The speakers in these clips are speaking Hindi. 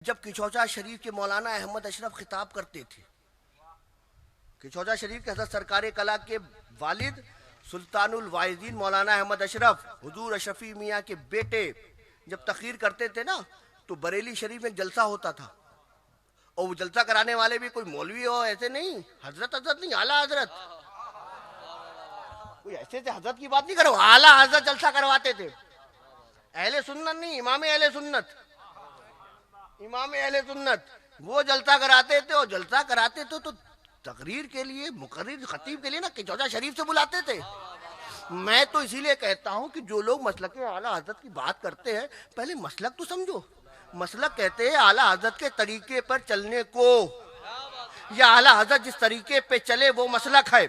जब किचौचा शरीफ के मौलाना अहमद अशरफ खिताब करते थे, किचौचा शरीफ के हज़रत सरकार कला के वालिद सुल्तानुल वाइज़ीन मौलाना अहमद अशरफ हुजूर अशरफी मियाँ के बेटे जब तकरीर करते थे ना, तो बरेली शरीफ में जलसा होता था, और वो जलसा कराने वाले भी कोई मौलवी हो ऐसे नहीं, हजरत हजरत नहीं, आला हजरत, कोई ऐसे से हजरत की बात नहीं करो, आला हजरत जलसा करवाते थे। अहले सुन्नत नहीं, इमाम अहले सुन्नत, इमाम अहले सुन्नत वो जलसा कराते थे, और जलसा कराते थे तो तकरीर के लिए मुकर्रिर खतीब के लिए ना किचौचा शरीफ से बुलाते थे। मैं तो इसीलिए कहता हूं कि जो लोग मसलक आला हजरत की बात करते हैं, पहले मसलक तो समझो। मसलक कहते हैं आला हजरत के तरीके पर चलने को, या आला हजरत जिस तरीके पे चले वो मसलक है।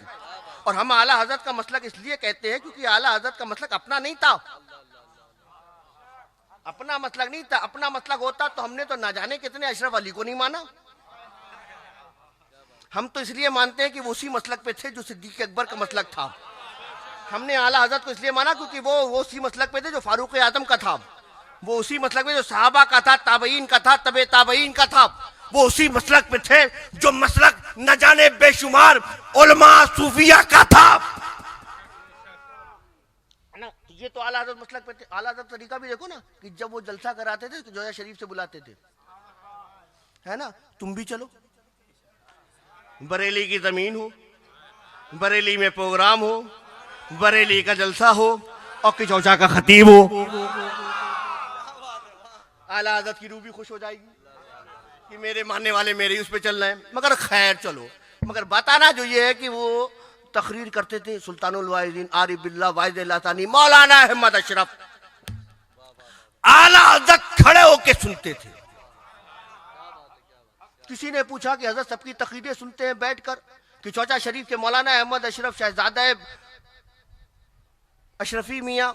और हम आला हजरत का मसलक इसलिए कहते हैं क्योंकि आला हजरत का मसलक अपना नहीं था, अपना मसलक नहीं था। अपना मसलक होता तो हमने तो ना जाने कितने अशरफ अली को नहीं माना। हम तो इसलिए मानते हैं कि वो उसी मसलक पे थे जो सिद्दीक अकबर का मसलक था। हमने आला हजरत को इसलिए माना क्योंकि वो उसी मसलक पे थे जो फारूक आजम का था, वो उसी मसलक पे जो सहाबा का था, ताबईन का था, तबे ताबईन का था, वो उसी मसलक पे थे जो मसलक न जाने बेशुमार उलमा सूफिया का था ना। ये तो आला हजरत मसलक पे थे। आला हजरत तरीका भी देखो ना कि जब वो जलसा कराते थे तो जोया शरीफ से बुलाते थे, है ना, तुम भी चलो, बरेली की जमीन हो, बरेली में प्रोग्राम हो, बरेली का जलसा हो और किचौचा का खतीब हो, आला हज़रत की रूह भी खुश हो जाएगी कि मेरे मानने वाले मेरे ही उस पे चल रहे हैं। मगर खैर चलो, मगर बताना जो ये है कि वो तकरीर करते थे सुल्तानुल वाइज़ीन आरिफ बिल्लाह वाइज़ लासानी मौलाना अहमद अशरफ, आला हज़रत खड़े होके सुनते थे। किसी ने पूछा कि हजरत सबकी तकरीरें सुनते हैं बैठकर? किचौचा शरीफ के मौलाना अहमद अशरफ शहजादा अशरफी मियाँ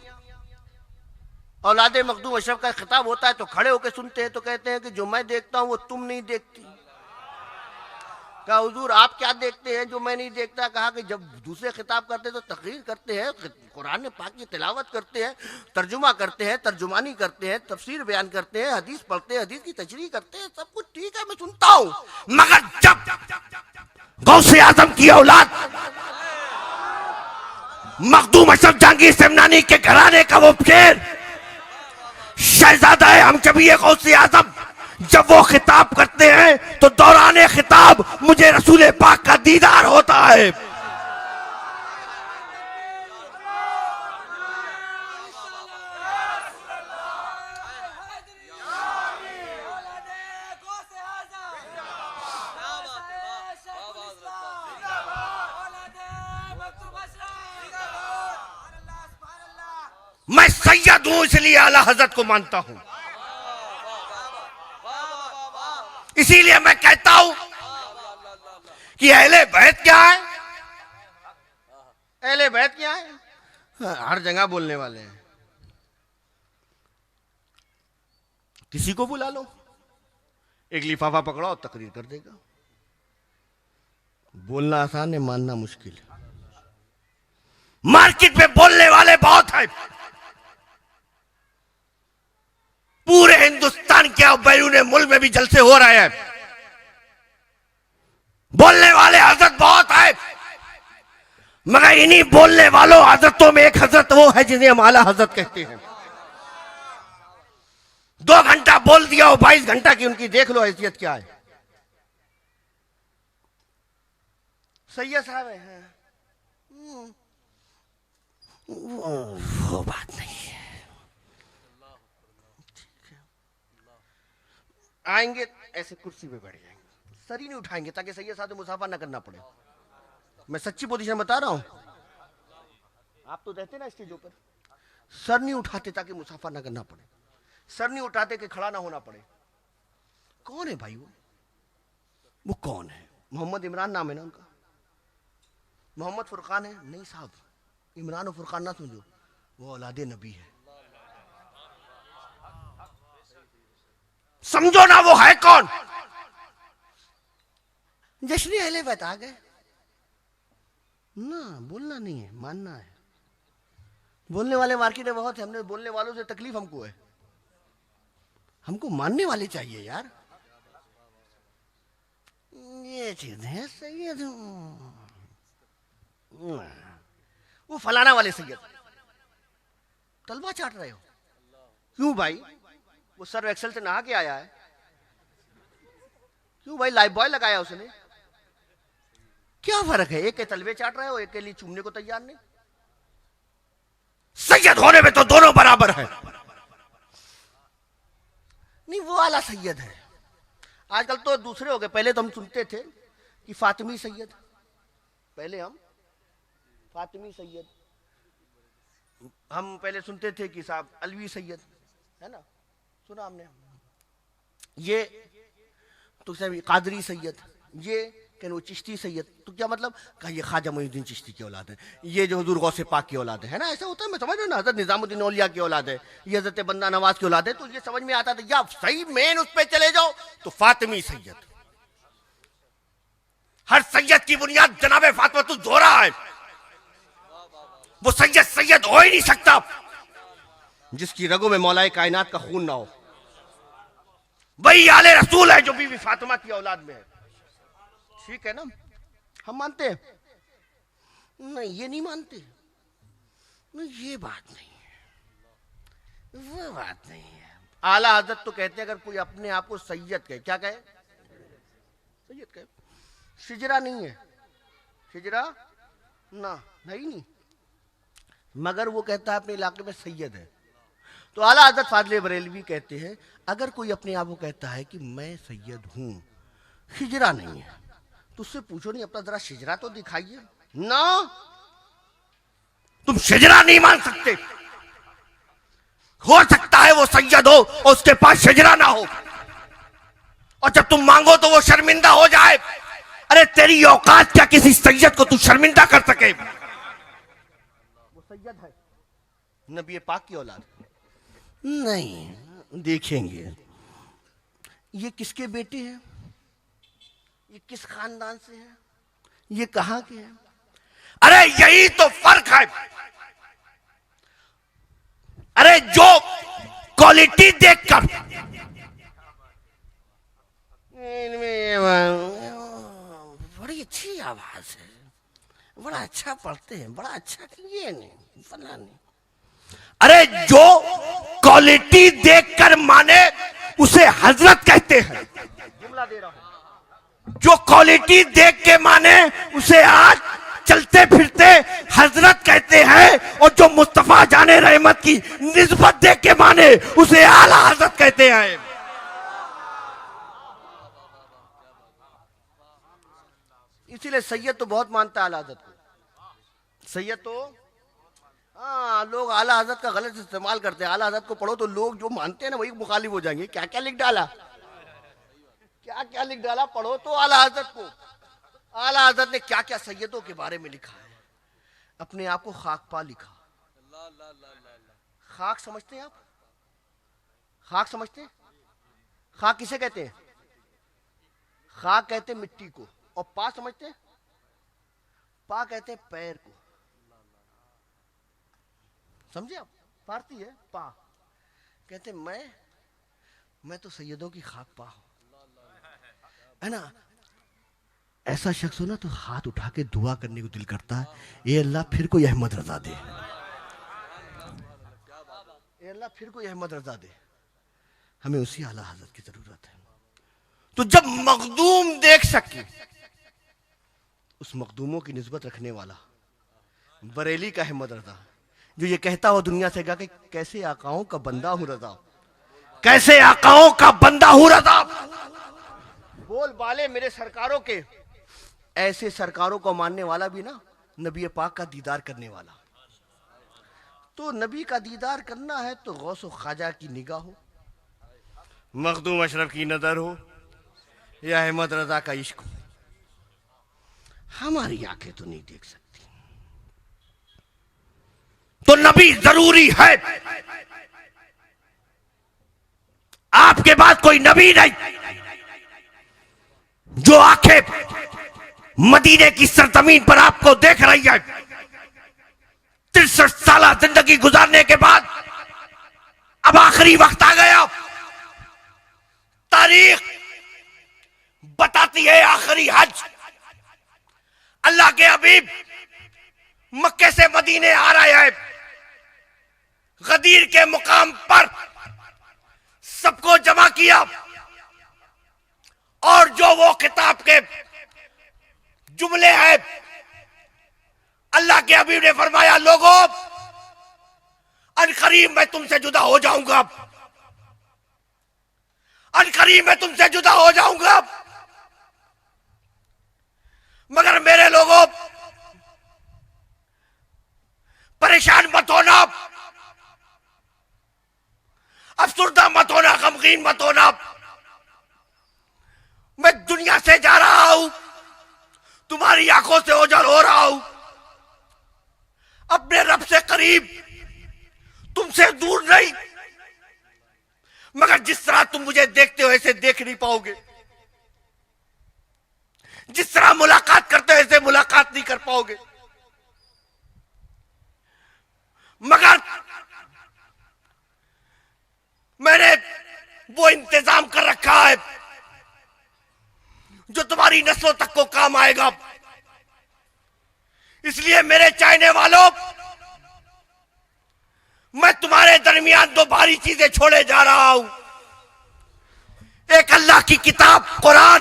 औलादे मखदूम अशरफ का खिताब होता है तो खड़े होकर सुनते हैं, तो कहते हैं कि जो मैं देखता हूं वो तुम नहीं देखती। कहा हुजूर आप क्या देखते हैं जो मैं नहीं देखता? कहा कि जब दूसरे खिताब करते तो तकरीर करते हैं, कुरान पाक की तिलावत करते हैं, तर्जुमा करते हैं, तर्जुमानी करते हैं, तफसीर बयान करते हैं, हदीस पढ़ते हैं, हदीस की तशरीह करते हैं, सब कुछ ठीक है, मैं सुनता हूं। मगर जब गौसे आजम की औलाद मखदूम अशरफ जहांगीर सेमनानी के घराने का वो शेर शहजादा है हम कभी गौसे आजम, जब वो खिताब करते हैं तो दौराने खिताब मुझे रसूल पाक का दीदार होता है। मैं सैयद हूं इसलिए आला हजरत को मानता हूं, इसीलिए मैं कहता हूं कि अहले बैत क्या है, अहले बैत क्या है, हर जगह बोलने वाले हैं। किसी को बुला लो, एक लिफाफा पकड़ो और तकरीर कर देगा। बोलना आसान है, मानना मुश्किल है। मार्केट में बोलने वाले बहुत हैं, पूरे हिंदुस्तान के और बैरून मुल्क में भी जलसे हो रहे हैं, बोलने वाले हजरत बहुत है। मगर इन्हीं बोलने वालों हजरतों में एक हजरत वो है जिन्हें हम आला हजरत कहते हैं। 2 घंटा बोल दिया और 22 घंटा की उनकी देख लो हैसियत क्या है। सैयद साहब है, वो बात नहीं है, आएंगे ऐसे कुर्सी पे बैठ जाएंगे, सर ही नहीं उठाएंगे ताकि सैयद साहब मुसाफा ना करना पड़े। मैं सच्ची पोजीशन बता रहा हूं, आप तो रहते ना स्टेजों पर, सर नहीं उठाते ताकि मुसाफा ना करना पड़े, सर नहीं उठाते कि खड़ा ना होना पड़े। कौन है भाई वो कौन है? मोहम्मद इमरान नाम है ना उनका, मोहम्मद फुरकान है? नहीं साहब, इमरान और फुरकान ना समझो, वो औलादे नबी है, समझो ना वो है कौन। जश्न अहले बैत आ गए ना, बोलना नहीं है, मानना है। बोलने वाले मार्केट में बहुत है, हमने बोलने वालों से तकलीफ हमको है, हमको मानने वाले चाहिए यार। ये चीज है सैयद। वो फलाना वाले सैयद तलवा चाट रहे हो क्यों भाई? वो सर्व एक्सेल से नहा के आया है क्यों भाई? लाइफ बॉय लगाया उसने, क्या फर्क है? एक के तलवे चाट रहे हो, एक के लिए चूमने को तैयार नहीं। सैयद होने में तो दोनों बराबर है। नहीं, वो वाला सैयद है। आजकल तो दूसरे हो गए। पहले तो हम सुनते थे कि फातिमी सैयद, पहले हम फातिमी सैयद, हम पहले सुनते थे कि साहब अलवी सैयद, है ना, सुना हमने। ये तो साहब कादरी सैयद, ये कहने वो चिश्ती सैयद। तो क्या मतलब? कहा ये ख्वाजा मोइनुद्दीन चिश्ती की औलाद है, ये जो हुजूर गौसे पाक की औलाद है ना, ऐसा होता है। मैं समझ रहा हूँ ना, हजरत निजामुद्दीन औलिया की औलाद है, ये हजरत बंदा नवाज की औलाद है। तो ये समझ में आता था। या सही मेन उस पर चले जाओ तो फातिमी सैयद। हर सैयद की बुनियाद जनाबे फातिमा ज़ोहरा है। वो सैयद सैयद हो ही नहीं सकता जिसकी रगों में मौलाए कायनात का खून ना हो। वही आले रसूल है जो बीवी फातिमा की औलाद में है। ठीक है ना, हम मानते हैं? नहीं, ये नहीं मानते। नहीं, ये बात नहीं है, वो बात नहीं है। आला हजरत तो कहते हैं अगर कोई अपने आप को सैयद कहे, क्या कहे? सैयद कहे। शिजरा नहीं है, शिजरा ना नहीं, मगर वो कहता है अपने इलाके में सैयद है। तो आला हजरत फाजले बरेलवी कहते हैं अगर कोई अपने आप को कहता है कि मैं सैयद हूं, शिजरा नहीं है, तो उससे पूछो नहीं अपना जरा शिजरा तो दिखाइए ना। तुम शिजरा नहीं मान सकते। हो सकता है वो सैयद हो और उसके पास शिजरा ना हो, और जब तुम मांगो तो वो शर्मिंदा हो जाए। अरे तेरी औकात क्या किसी सैयद को तू शर्मिंदा कर सके? वो सैयद है, नबी पाक की औलाद नहीं। देखेंगे ये किसके बेटे हैं, ये किस खानदान से है, ये कहां के हैं। अरे यही तो फर्क है। अरे जो क्वालिटी देखकर बड़ी अच्छी आवाज है, बड़ा अच्छा पढ़ते हैं, बड़ा अच्छा, ये नहीं फला नहीं। अरे जो क्वालिटी देखकर माने उसे हजरत कहते हैं। जुमला दे रहा हूं, जो क्वालिटी देख के माने उसे आज चलते फिरते हजरत कहते हैं, और जो मुस्तफा जाने रहमत की निस्बत देख के माने उसे आला हजरत कहते हैं। इसीलिए सैयद तो बहुत मानता है आला हजरत को। सैयद तो हाँ, लोग आला हजरत का गलत इस्तेमाल करते हैं। आला हजरत को पढ़ो तो लोग जो मानते हैं ना वही मुखालिफ हो जाएंगे। क्या क्या लिख डाला, क्या क्या लिख डाला, पढ़ो तो आला हजरत को। आला हजरत ने क्या क्या सैयदों के बारे में लिखा है। अपने आप को खाकपा लिखा। खाक समझते हैं आप? खाक समझते हैं? खाक किसे कहते हैं? खाक कहते हैं मिट्टी को। और पा समझते हैं? पा कहते हैं पैर को। समझे आप? फारसी है पा। कहते मैं तो सैयदों की खाक पा हूं, है ना। ऐसा शख्स हो ना तो हाथ उठा के दुआ करने को दिल करता है, ये अल्लाह फिर कोई अहमद रजा दे, ये अल्लाह फिर कोई अहमद रजा दे। हमें उसी आला हजरत की जरूरत है। तो जब मखदूम देख सके, उस मखदूमों की निस्बत रखने वाला बरेली का अहमद रजा, जो ये कहता हो दुनिया से गा कि कैसे आकाओं का बंदा हूं रजा, कैसे आकाओं का बंदा हूं रजा। बोल बाले मेरे सरकारों के, ऐसे सरकारों को मानने वाला भी ना नबी पाक का दीदार करने वाला। तो नबी का दीदार करना है तो गौस ख्वाजा की निगाह हो, मखदूम अशरफ की नजर हो, या अहमद रजा का इश्क हो। हमारी आंखें तो नहीं देख सकती। तो नबी जरूरी है। आपके बाद कोई नबी नहीं जो आंखें मदीने की सरजमीन पर आपको देख रही है। 63 साल जिंदगी गुजारने के बाद अब आखिरी वक्त आ गया। तारीख बताती वक्त ये आखिरी हज, अल्लाह के हबीब मक्के से मदीने आ रहे हैं। गदीर के मुकाम पर सबको जमा किया और जो वो किताब के जुमले हैं, अल्लाह के हबीब ने फरमाया, लोगों अनकरीब मैं तुमसे जुदा हो जाऊंगा, अनकरीब मैं तुमसे जुदा हो जाऊंगा, मगर मेरे लोगों परेशान मत होना, अफसुर्दा मत होना, गमगीन मत होना। मैं दुनिया से जा रहा हूं, तुम्हारी आंखों से ओझल हो रहा हूं, अपने रब से करीब, तुमसे दूर नहीं, मगर जिस तरह तुम मुझे देखते हो ऐसे देख नहीं पाओगे, जिस तरह मुलाकात करते हो ऐसे मुलाकात नहीं कर पाओगे, मगर मैंने वो इंतजाम कर रखा है जो तुम्हारी नस्लों तक को काम आएगा। इसलिए मेरे चाहने वालों, मैं तुम्हारे दरमियान दो भारी चीजें छोड़े जा रहा हूं। एक अल्लाह की किताब कुरान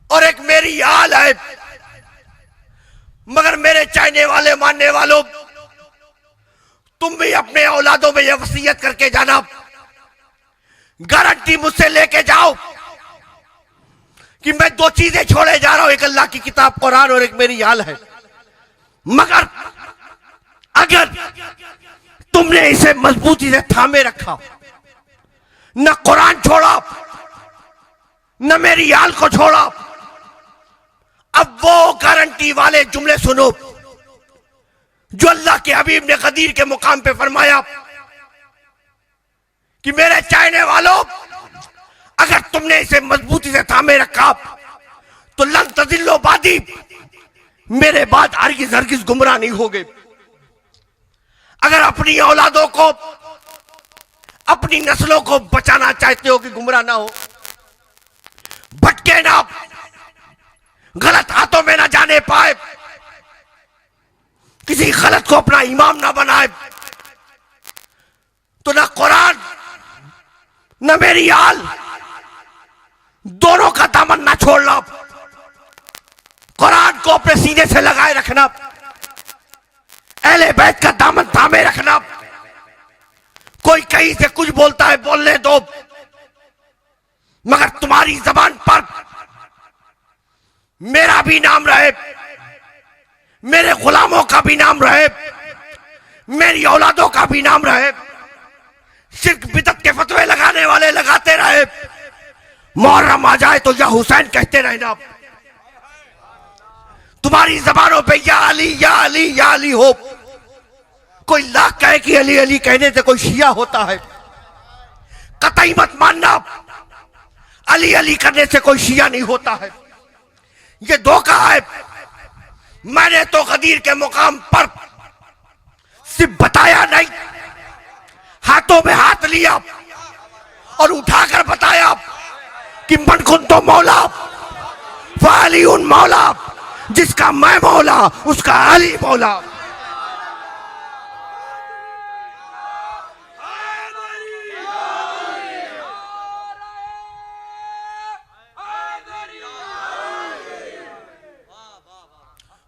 और एक मेरी हाल है। मगर मेरे चाहने वाले, मानने वालों, तुम भी अपने औलादों में यह वसीयत करके जाना, गारंटी मुझसे लेके जाओ कि मैं दो चीजें छोड़े जा रहा हूं, एक अल्लाह की किताब कुरान और एक मेरी हाल है। मगर अगर तुमने इसे मजबूती से थामे रखा, न कुरान छोड़ा न मेरी हाल को छोड़ा, अब वो गारंटी वाले जुमले सुनो जो अल्लाह के हबीब ने गदीर के मुकाम पे फरमाया कि मेरे चाहने वालों, अगर तुमने इसे मजबूती से थामे रखा तो लन तज़िल्लो बादी, मेरे बाद हरगिज़ हरगिज़ गुमराह नहीं होगे। अगर अपनी औलादों को, अपनी नस्लों को बचाना चाहते हो कि गुमराह ना हो, भटके ना, गलत हाथों में ना जाने पाए, किसी गलत को अपना इमाम ना बनाए, तो ना कुरान न मेरी हाल, दोनों का दामन ना छोड़ना, कुरान को अपने सीने से लगाए रखना, अहले बैत का दामन थामे रखना। कोई कहीं से कुछ बोलता है बोलने दो, मगर तुम्हारी जबान पर मेरा भी नाम रहे, मेरे गुलामों का भी नाम रहे, मेरी औलादों का भी नाम रहे। शिर्क बिदअत के फतवे लगाने वाले लगाते रहे, मुहर्रम आ जाए तो या हुसैन कहते रहना, तुम्हारी जबानों पे या अली या अली या अली हो। कोई लाख कहे कि अली अली कहने से कोई शिया होता है, कतई मत मानना, अली अली करने से कोई शिया नहीं होता है, ये धोखा है। मैंने तो गदीर के मुकाम पर सिर्फ बताया नहीं, हाथों में हाथ लिया और उठाकर बताया कि मन कुन तो मौला फाली उन मौला, जिसका मैं मौला उसका अली मौला।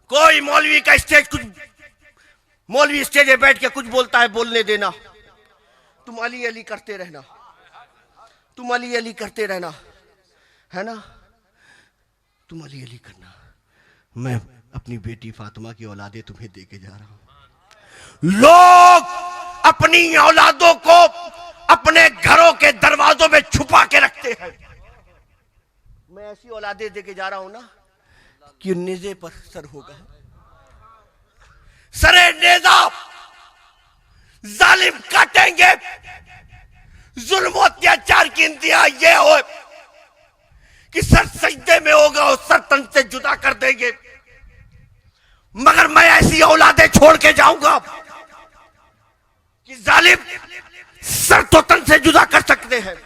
कोई मौलवी का स्टेज, कुछ मौलवी स्टेज पे बैठ के कुछ बोलता है, बोलने देना, तुम अली अली करते रहना, तुम अली अली करते रहना, है ना, तुम अली अली करना। मैं अपनी बेटी फातिमा की औलादे तुम्हें दे के जा रहा हूं। लोग अपनी औलादों को अपने घरों के दरवाजों में छुपा के रखते हैं। मैं ऐसी औलादे दे के जा रहा हूं ना कि नेज़े पर सर होगा, सरे नेज़ा जालिम काटेंगे। जुल्म अत्याचार की इंतहा यह हो कि सर सजदे में होगा और सर तन से जुदा कर देंगे। मगर मैं ऐसी औलादे छोड़ के जाऊंगा कि जालिम सर तो तन से जुदा कर सकते हैं,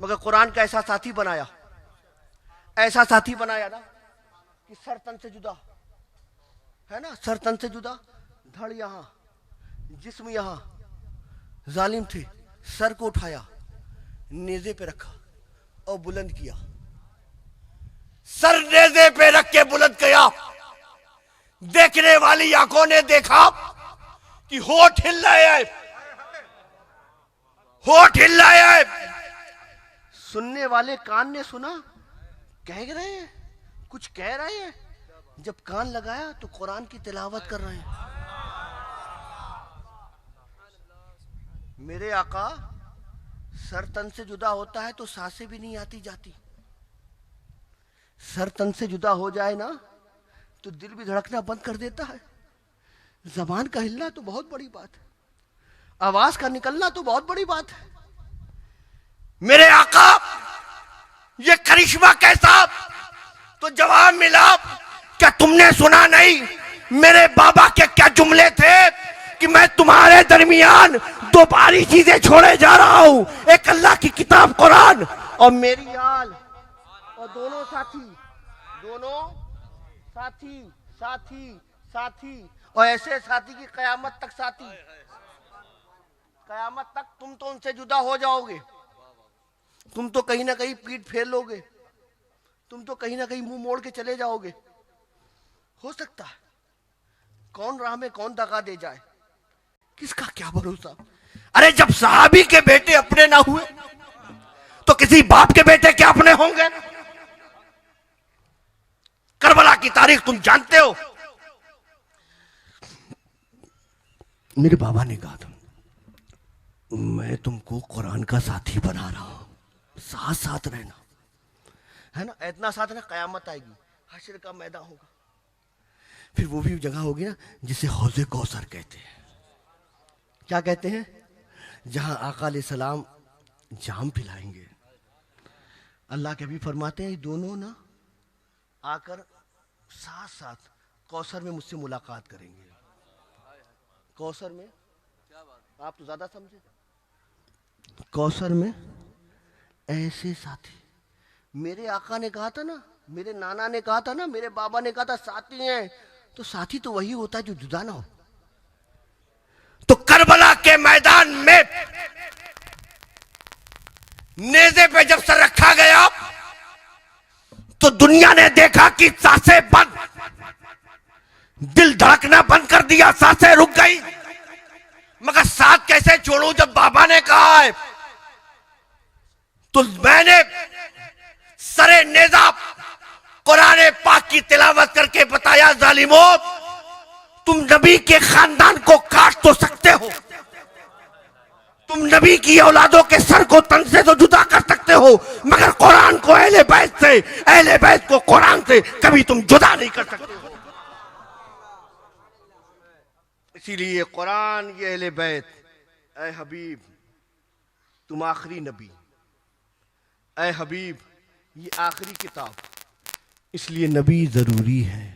मगर कुरान का ऐसा साथी बनाया ऐसा साथी बनाया ना कि सर तन से जुदा है ना, सर तन से जुदा, धड़ यहां, जिस्म यहां। जालिम थे, सर को उठाया, नेज़े पे रखा और बुलंद किया। सर नेज़े पे रख के बुलंद किया। देखने वाली आंखों ने देखा कि होठ हिल रहे हैं, होठ हिल रहे हैं। सुनने वाले कान ने सुना, कह रहे हैं, कुछ कह रहे हैं। जब कान लगाया तो कुरान की तिलावत कर रहे हैं। मेरे आका सर तन से जुदा होता है तो सांसें भी नहीं आती जाती। सर तन से जुदा हो जाए ना तो दिल भी धड़कना बंद कर देता है। जबान का हिलना तो बहुत बड़ी बात है, आवाज का निकलना तो बहुत बड़ी बात है। मेरे आका ये करिश्मा कैसा? तो जवाब मिला, क्या तुमने सुना नहीं मेरे बाबा के क्या जुमले थे कि मैं तुम्हारे दरमियान दो भारी चीजें छोड़े जा रहा हूं, एक अल्लाह की किताब कुरान और मेरी आल, और दोनों साथी, दोनों साथी साथी साथी, और ऐसे साथी की कयामत तक साथी, कयामत तक तुम तो उनसे जुदा हो जाओगे। तुम तो कहीं ना कहीं पीठ फेर लोगे, तुम तो कहीं ना कहीं मुंह मोड़ के चले जाओगे। हो सकता है कौन राह में कौन दगा दे जाए, किसका क्या भरोसा। अरे जब सहाबी के बेटे अपने ना हुए तो किसी बाप के बेटे क्या अपने होंगे? करबला की तारीख तुम जानते हो। मेरे बाबा ने कहा था, मैं तुमको कुरान का साथी बना रहा हूं, साथ साथ रहना, है ना। इतना साथ ना, कयामत आएगी, हश्र का मैदान होगा, फिर वो भी जगह होगी ना जिसे हौज़े कौसर कहते हैं। क्या कहते हैं? जहां आका अलैहिस्सलाम जाम पिलाएंगे। अल्लाह के भी फरमाते हैं, दोनों ना आकर साथ साथ कौसर में मुझसे मुलाकात करेंगे। कौसर में, आप तो ज्यादा समझे, कौसर में ऐसे साथी। मेरे आका ने कहा था ना, मेरे नाना ने कहा था ना, मेरे बाबा ने कहा था साथी हैं, तो साथी तो वही होता है जो जुदा ना हो। तो करबला के मैदान में नेज़े पे जब सर रखा गया तो दुनिया ने देखा कि सांसें बंद, दिल धड़कना बंद कर दिया, सांसें रुक गई। मगर साथ कैसे छोड़ूं जब बाबा ने कहा है। तो मैंने सरे नेज़ा कुरान पाक की तिलावत करके बताया, जालिमों तुम नबी के खानदान को काट तो सकते हो, तुम नबी की औलादों के सर को तन से तो जुदा कर सकते हो, मगर कुरान को अहले बैत से, अहले बैत को कुरान से कभी तुम जुदा नहीं कर सकते हो। इसीलिए कुरान ये अहले बैत, ऐ हबीब तुम आखिरी नबी, ऐ हबीब ये आखिरी किताब, इसलिए नबी जरूरी है,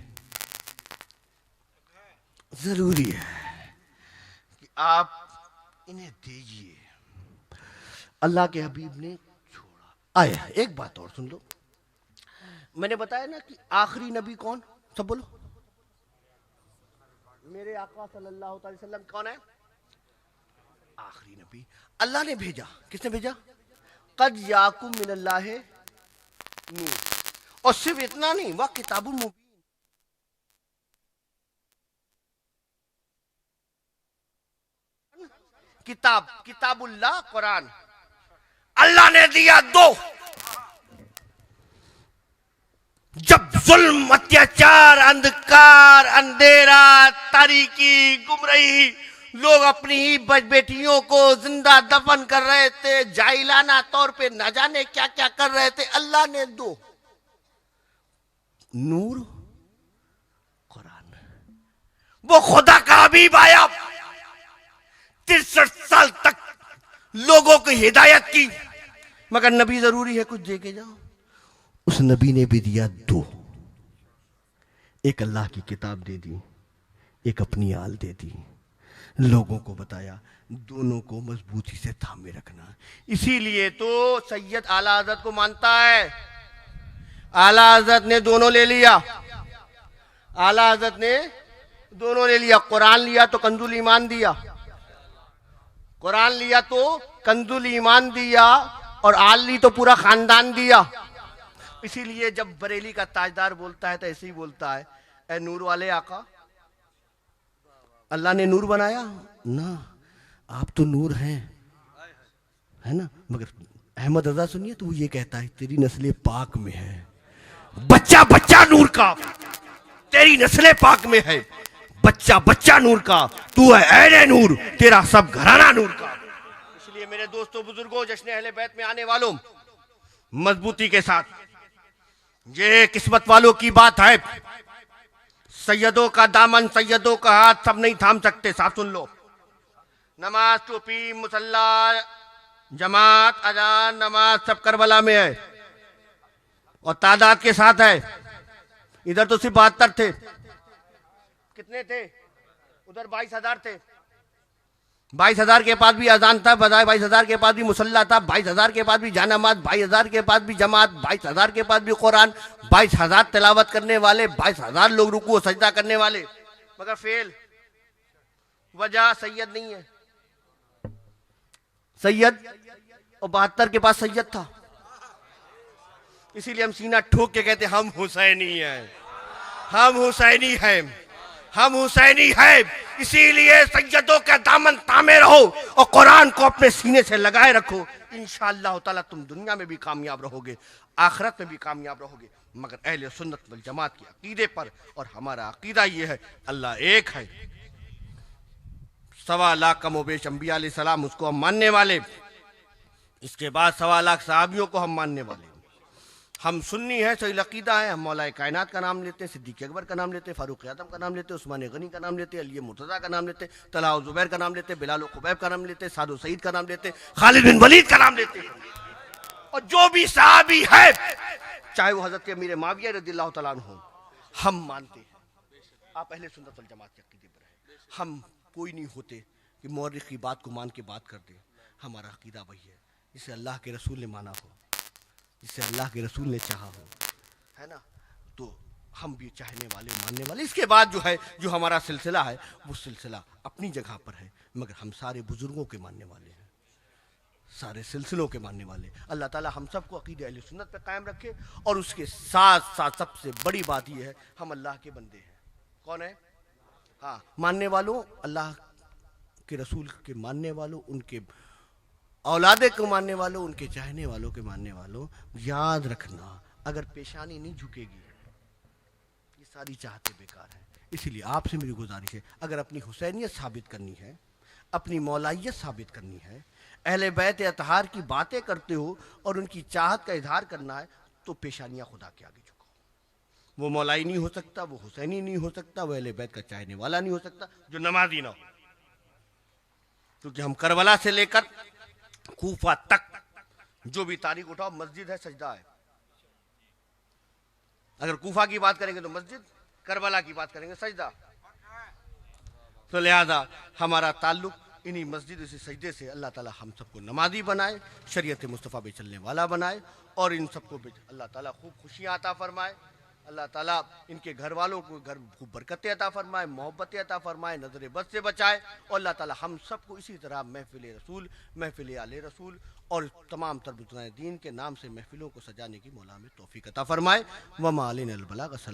जरूरी है कि आप इन्हें दीजिए। अल्लाह के हबीब ने छोड़ा। आया एक बात और सुन लो, मैंने बताया ना कि आखिरी नबी कौन, सब बोलो। मेरे आका सल्लल्लाहु अलैहि वसल्लम कौन है? आखिरी नबी। अल्लाह ने भेजा, किसने भेजा? कद याकुम मिनल्लाहि नूर। और सिर्फ इतना नहीं, वह किताबुल मुबीन, किताब, किताबुल्लाह कुरान अल्लाह ने दिया दो। जब जुल्म, अत्याचार, अंधकार, अंधेरा, तारीकी, गुमराही, लोग अपनी ही बेटियों को जिंदा दफन कर रहे थे, जाहिलाना तौर पे न जाने क्या क्या कर रहे थे, अल्लाह ने दो, नूर, कुरान। वो खुदा का हबीब आया, 63 साल तक लोगों की हिदायत की, मगर नबी जरूरी है कुछ दे के जाओ। उस नबी ने भी दिया दो, एक अल्लाह की किताब दे दी, एक अपनी आल दे दी। लोगों को बताया दोनों को मजबूती से थामे रखना। इसीलिए तो सैयद आला हज़रत को मानता है, आला हजरत ने दोनों ले लिया, आला हजरत ने दोनों ले लिया। कुरान लिया तो कंजुल ईमान दिया, कुरान लिया तो कंजुल ईमान दिया, और आल ली तो पूरा खानदान दिया। इसीलिए जब बरेली का ताजदार बोलता है तो ऐसे ही बोलता है, ए नूर वाले आका, अल्लाह ने नूर बनाया ना, आप तो नूर हैं, है ना। मगर अहमद रजा सुनिए तो वो ये कहता है, तेरी नस्ल पाक में है, बच्चा बच्चा नूर का, तेरी नस्ल पाक में है, बच्चा बच्चा नूर का, तू है ऐने नूर, तेरा सब घराना नूर का। इसलिए मेरे दोस्तों बुजुर्गों, जश्न अहले बैत में आने वालों, मजबूती के साथ, ये किस्मत वालों की बात है। सैयदों का दामन, सैयदों का हाथ सब नहीं थाम सकते। साथ सुन लो, नमाज, टोपी, मुसल्ला, जमात, अजान, नमाज सब करबला में है और तादाद के साथ है। इधर तो सिर्फ 72 थे, कितने थे उधर? 22,000 थे। 22,000 के पास भी अजान था, 22,000 के पास भी मुसल्ला था, 22,000 के पास भी जानमाज, 22,000 के पास भी जमात, 22,000 के पास भी कुरान, 22,000 तिलावत करने वाले, 22,000 लोग रुकू सजदा करने वाले, मगर फेल। वजह सैयद नहीं है, सैयद और 72 के पास सैयद था। इसीलिए हम सीना ठोक के कहते हम हुसैनी हैं, हम हुसैनी हैं, हम हुसैनी हैं। इसीलिए सैयदों का दामन थामे रहो और कुरान को अपने सीने से लगाए रखो। इंशाअल्लाह ताला तुम दुनिया में भी कामयाब रहोगे, आखिरत में भी कामयाब रहोगे, मगर अहले सुन्नत वल जमात के अकीदे पर। और हमारा अकीदा ये है, अल्लाह एक है, 1.25 लाख कमोबेश अंबिया अलैहिस्सलाम उसको हम मानने वाले, इसके बाद 1.25 लाख सहाबियों को हम मानने वाले। हम सुन्नी है, सही अकीदा है। हम मौलाए कायनात का नाम लेते हैं, सिद्दीक अकबर का नाम लेते हैं, फारूक आजम का नाम लेते हैं, उस्मान गनी का नाम लेते हैं, अली मुर्तजा का नाम लेते हैं, तलहा जुबैर का नाम लेते हैं, बिलाल खुबैब का नाम लेते हैं, सादो सईद का नाम लेते हैं, खालिद बिन वलीद का नाम लेते हैं। और जो भी सहाबी है, चाहे वो हजरत अमीर माविया रज़ियल्लाहु तआला अन्हु, हम मानते हैं। आप अहले सुन्नत वल जमात के अकीदे पर हैं। हम कोई नहीं होते कि मौरिख की बात को मान के बात कर दे। हमारा अकीदा वही है जिसे अल्लाह के रसूल ने माना हो, जिसे अल्लाह के रसूल ने चाहा हो, है ना। तो हम भी चाहने वाले, मानने वाले। इसके बाद जो है, जो हमारा सिलसिला है, वो सिलसिला अपनी जगह पर है, मगर हम सारे बुजुर्गों के मानने वाले हैं, सारे सिलसिलों के मानने वाले। अल्लाह ताला हम सबको अकीदे अहले सुन्नत पे कायम रखे। और उसके साथ साथ सबसे बड़ी बात यह है, हम अल्लाह के बंदे हैं। कौन है? हाँ, मानने वालों, अल्लाह के रसूल के मानने वालों, उनके औलादे को मानने वालों, उनके चाहने वालों के मानने वालों, याद रखना, अगर पेशानी नहीं झुकेगी, ये सारी चाहते बेकार हैं। इसीलिए आपसे मेरी गुजारिश है, अगर अपनी हुसैनियत साबित करनी है, अपनी मौलाइयत साबित करनी है, अहले बैत अतहार की बातें करते हो और उनकी चाहत का इजहार करना है, तो पेशानियां खुदा के आगे झुकाओ। वो मौलाई नहीं हो सकता, वो हुसैनी नहीं हो सकता, वो अहले बैत का चाहने वाला नहीं हो सकता जो नमाजी ना हो। क्योंकि हम करबला से लेकर कूफा तक जो भी तारीख उठाओ, मस्जिद है, सजदा है। अगर कूफा की बात करेंगे तो मस्जिद, करबला की बात करेंगे सजदा। तो लिहाजा हमारा ताल्लुक इन्हीं मस्जिद, इसी सजदे से। अल्लाह ताला हम सबको नमाजी बनाए, शरीयत मुस्तफ़ा पे चलने वाला बनाए, और इन सबको अल्लाह ताला खूब खुशियाँ अता फरमाए। अल्लाह ताला इनके घर वालों को घर खूब बरकतें अता फरमाए, मोहब्बतें अता फरमाए, नजर बद से बचाए। और अल्लाह ताला हम सबको इसी तरह महफिल रसूल, महफिल आले रसूल और तमाम तरबुज़ाए दीन के नाम से महफिलों को सजाने की मौला में तौफीक अता फरमाए। वमा अलैना अल बलाग।